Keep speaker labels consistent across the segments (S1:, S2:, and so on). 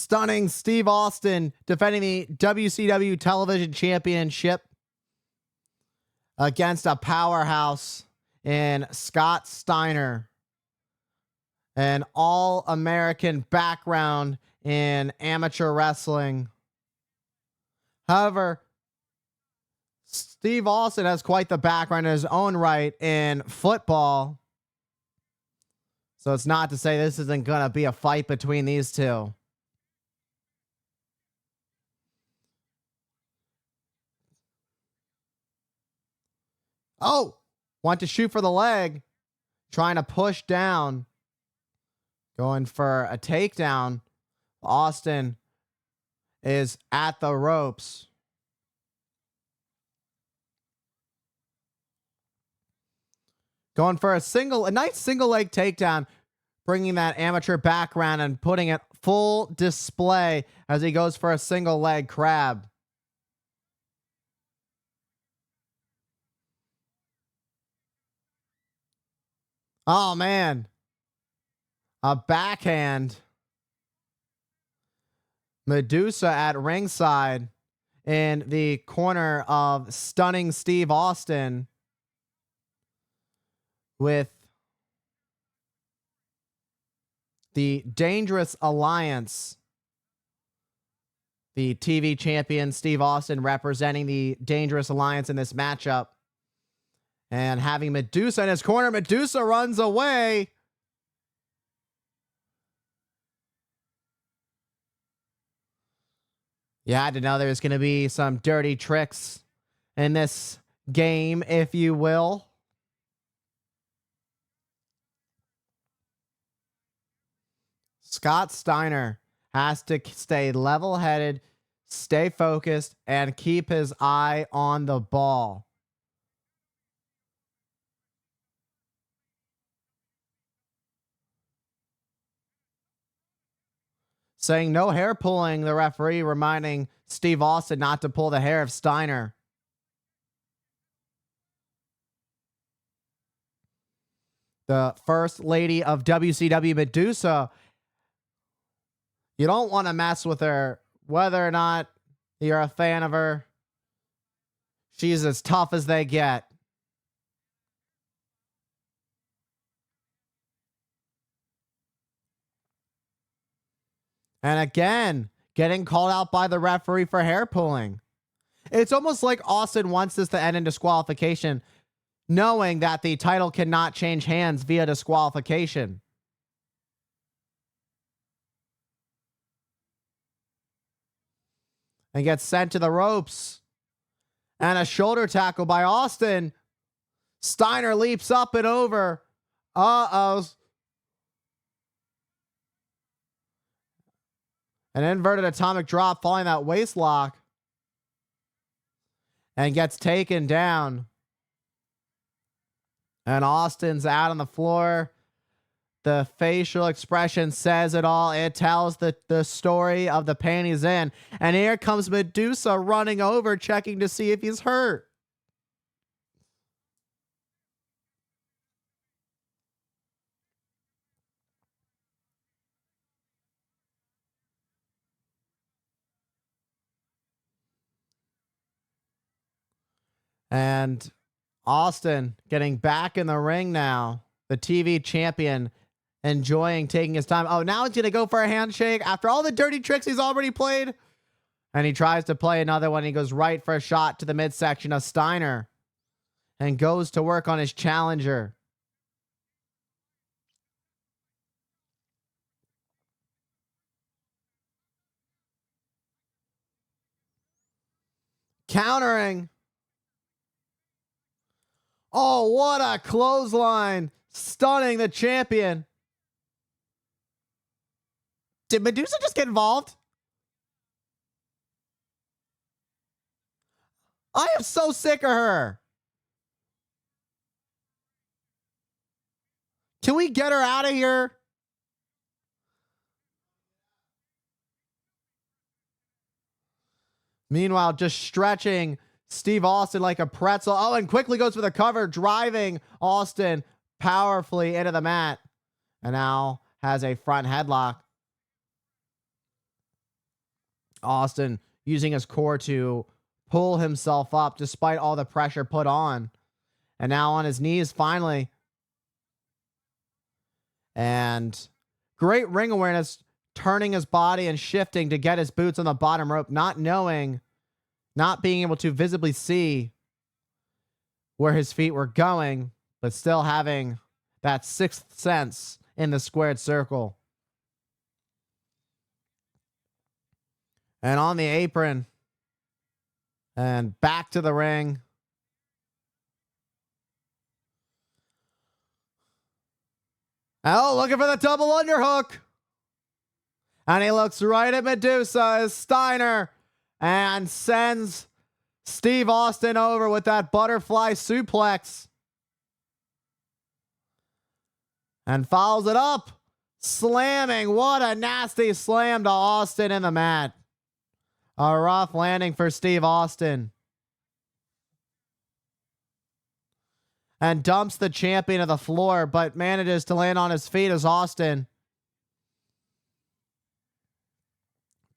S1: Stunning Steve Austin defending the WCW Television Championship against a powerhouse in Scott Steiner. An all-American background in amateur wrestling. However, Steve Austin has quite the background in his own right in football. So it's not to say this isn't going to be a fight between these two. Oh, want to shoot for the leg. Trying to push down. Going for a takedown. Austin is at the ropes. Going for a nice single leg takedown, bringing that amateur background and putting it full display as he goes for a single leg crab. Oh, man. A backhand. Medusa at ringside in the corner of Stunning Steve Austin with the Dangerous Alliance. The TV champion Steve Austin representing the Dangerous Alliance in this matchup. And having Medusa in his corner. Medusa runs away. You had to know there was going to be some dirty tricks in this game, if you will. Scott Steiner has to stay level-headed, stay focused, and keep his eye on the ball. Saying no hair pulling, the referee reminding Steve Austin not to pull the hair of Steiner. The first lady of WCW, Medusa. You don't want to mess with her, whether or not you're a fan of her. She's as tough as they get. And again, getting called out by the referee for hair pulling. It's almost like Austin wants this to end in disqualification, knowing that the title cannot change hands via disqualification. And gets sent to the ropes. And a shoulder tackle by Austin. Steiner leaps up and over. Uh-oh. An inverted atomic drop following that waist lock. And gets taken down. And Austin's out on the floor. The facial expression says it all. It tells the story of the pain he's in. And here comes Medusa running over, checking to see if he's hurt. And Austin getting back in the ring now. The TV champion enjoying taking his time. Oh, now he's going to go for a handshake after all the dirty tricks he's already played. And he tries to play another one. He goes right for a shot to the midsection of Steiner. And goes to work on his challenger. Countering. Oh, what a clothesline. Stunning the champion. Did Medusa just get involved? I am so sick of her. Can we get her out of here? Meanwhile, just stretching Steve Austin like a pretzel. Oh, and quickly goes for the cover, driving Austin powerfully into the mat. And now has a front headlock. Austin using his core to pull himself up despite all the pressure put on. And now on his knees finally. And great ring awareness, turning his body and shifting to get his boots on the bottom rope, not being able to visibly see where his feet were going, but still having that sixth sense in the squared circle. And on the apron and back to the ring. Oh, looking for the double underhook. And he looks right at Medusa as Steiner and sends Steve Austin over with that butterfly suplex. And follows it up, slamming. What a nasty slam to Austin in the mat. A rough landing for Steve Austin. And dumps the champion to the floor, but manages to land on his feet as Austin,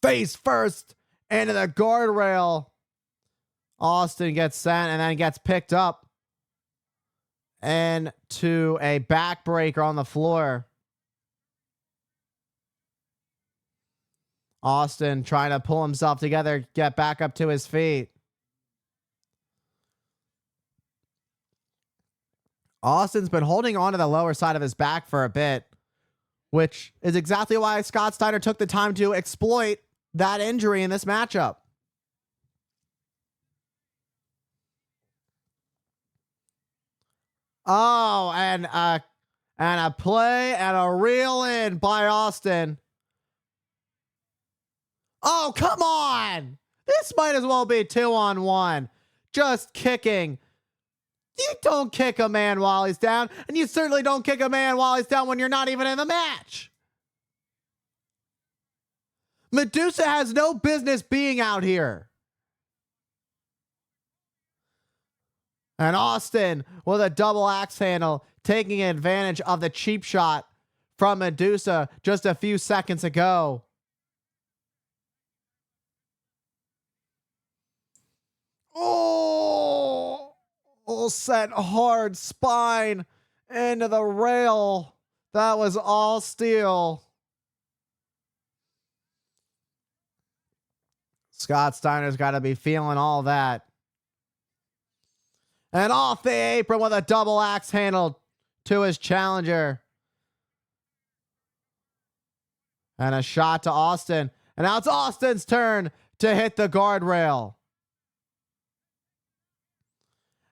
S1: face first into the guardrail. Austin gets sent and then gets picked up into a backbreaker on the floor. Austin trying to pull himself together, get back up to his feet. Austin's been holding on to the lower side of his back for a bit, which is exactly why Scott Steiner took the time to exploit that injury in this matchup. Oh, and a play and a reel in by Austin. Oh, come on. This might as well be 2-on-1. Just kicking. You don't kick a man while he's down, and you certainly don't kick a man while he's down when you're not even in the match. Medusa has no business being out here. And Austin with a double axe handle, taking advantage of the cheap shot from Medusa just a few seconds ago. Oh, sent hard spine into the rail. That was all steel. Scott Steiner's got to be feeling all that. And off the apron with a double axe handle to his challenger. And a shot to Austin. And now it's Austin's turn to hit the guardrail.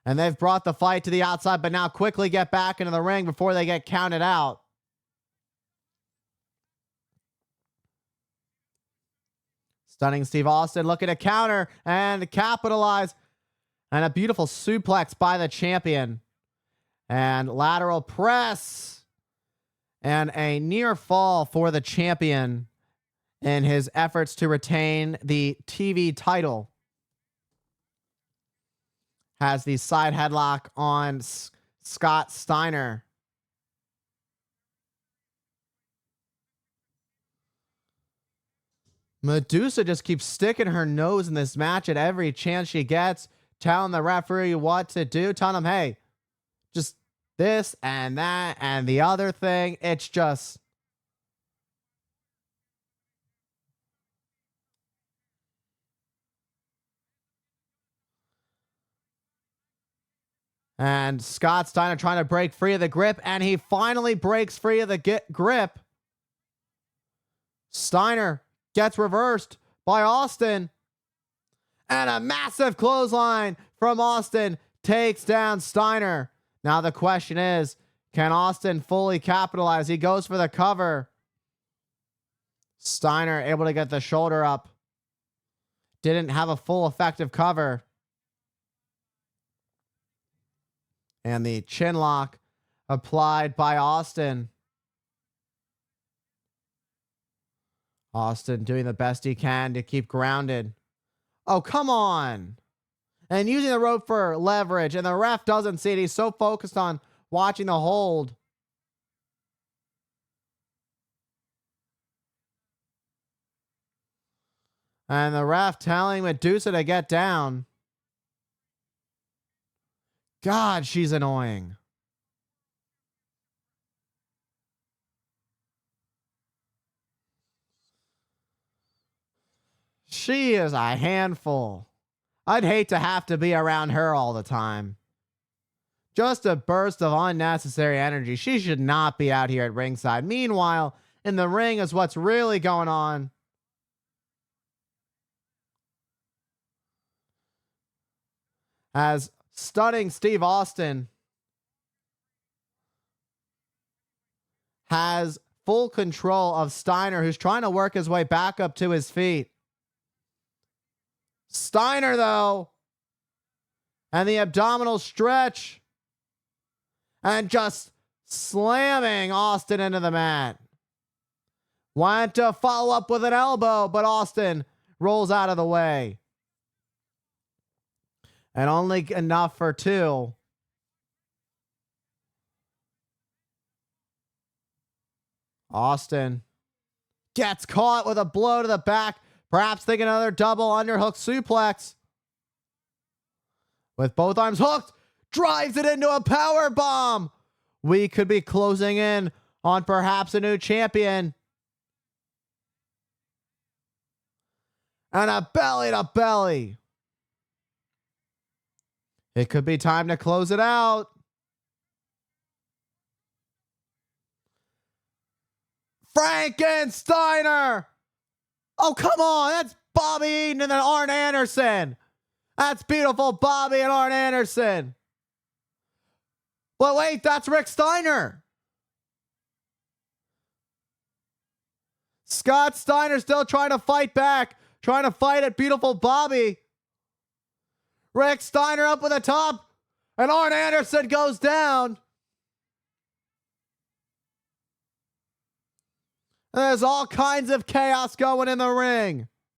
S1: And they've brought the fight to the outside, but now quickly get back into the ring before they get counted out. Stunning Steve Austin looking to counter and capitalize. And a beautiful suplex by the champion. And lateral press. And a near fall for the champion in his efforts to retain the TV title. Has the side headlock on Scott Steiner. Medusa just keeps sticking her nose in this match at every chance she gets, telling the referee what to do, telling him, hey, just this and that and the other thing. It's just... And Scott Steiner trying to break free of the grip, and he finally breaks free of the grip. Steiner gets reversed by Austin. And a massive clothesline from Austin takes down Steiner. Now the question is, can Austin fully capitalize? He goes for the cover. Steiner able to get the shoulder up. Didn't have a full effective cover. And the chin lock applied by Austin. Austin doing the best he can to keep grounded. Oh, come on. And using the rope for leverage. And the ref doesn't see it. He's so focused on watching the hold. And the ref telling Medusa to get down. God, she's annoying. She is a handful. I'd hate to have to be around her all the time. Just a burst of unnecessary energy. She should not be out here at ringside. Meanwhile, in the ring is what's really going on. As stunning Steve Austin has full control of Steiner, who's trying to work his way back up to his feet. Steiner, though, and the abdominal stretch, and just slamming Austin into the mat. Went to follow up with an elbow, but Austin rolls out of the way. And only enough for two. Austin gets caught with a blow to the back. Perhaps thinking another double underhook suplex. With both arms hooked, drives it into a power bomb. We could be closing in on perhaps a new champion. And a belly to belly. It could be time to close it out. Frankensteiner. Oh, come on. That's Bobby Eaton and then Arn Anderson. That's beautiful Bobby and Arn Anderson. But wait, that's Rick Steiner. Scott Steiner still trying to fight back. Trying to fight at beautiful Bobby. Rick Steiner up with a top. And Arn Anderson goes down. There's all kinds of chaos going in the ring.